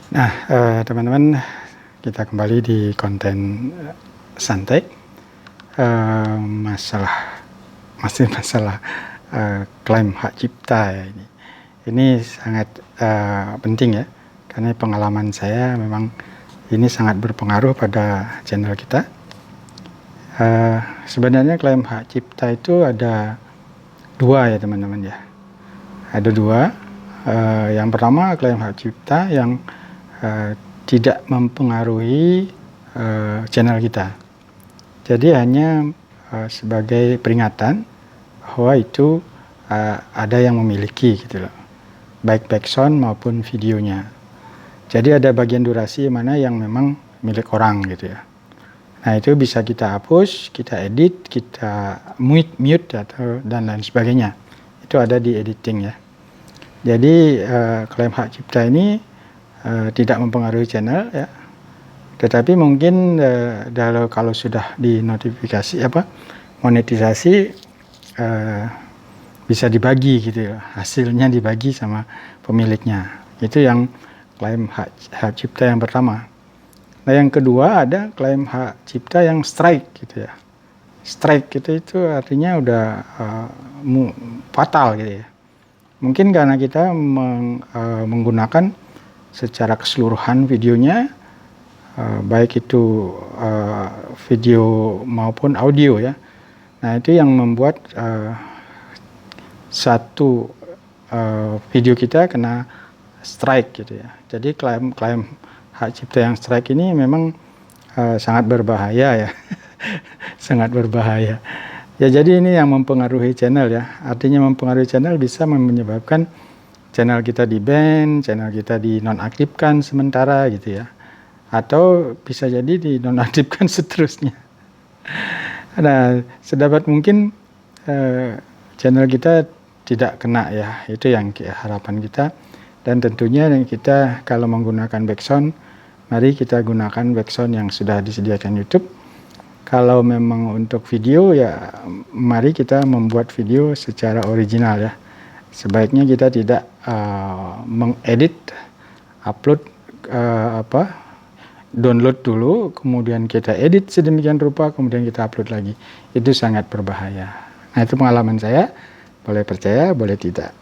Nah, teman-teman, kita kembali di konten santai. Masih masalah klaim hak cipta ya ini. Ini sangat penting ya, karena pengalaman saya memang ini sangat berpengaruh pada channel kita. Sebenarnya klaim hak cipta itu ada dua ya teman-teman ya. Ada dua. Yang pertama klaim hak cipta yang tidak mempengaruhi channel kita. Jadi hanya sebagai peringatan bahwa itu ada yang memiliki gitu loh, baik backsound maupun videonya. Jadi ada bagian durasi mana yang memang milik orang gitu ya. Nah itu bisa kita hapus, kita edit, kita mute atau dan lain sebagainya. Itu ada di editing ya. Jadi klaim hak cipta ini tidak mempengaruhi channel ya, tetapi mungkin kalau sudah di notifikasi monetisasi bisa dibagi gitu ya, hasilnya dibagi sama pemiliknya. Itu yang klaim hak cipta yang pertama. Nah yang kedua ada klaim hak cipta yang strike gitu ya. Strike itu artinya udah fatal gitu ya. Mungkin karena kita menggunakan secara keseluruhan videonya, baik itu video maupun audio ya. Nah itu yang membuat satu video kita kena strike gitu ya. Jadi klaim hak cipta yang strike ini memang sangat berbahaya ya. Sangat berbahaya. Ya jadi ini yang mempengaruhi channel ya. Artinya mempengaruhi channel bisa menyebabkan channel kita di-ban, channel kita dinonaktifkan sementara gitu ya. Atau bisa jadi dinonaktifkan seterusnya. Nah, sedapat mungkin channel kita tidak kena ya. Itu yang harapan kita. Dan tentunya yang kita kalau menggunakan backsound, mari kita gunakan backsound yang sudah disediakan YouTube. Kalau memang untuk video ya mari kita membuat video secara original ya. Sebaiknya kita tidak mengedit, upload download dulu, kemudian kita edit sedemikian rupa, kemudian kita upload lagi. Itu sangat berbahaya. Nah itu pengalaman saya, boleh percaya, boleh tidak.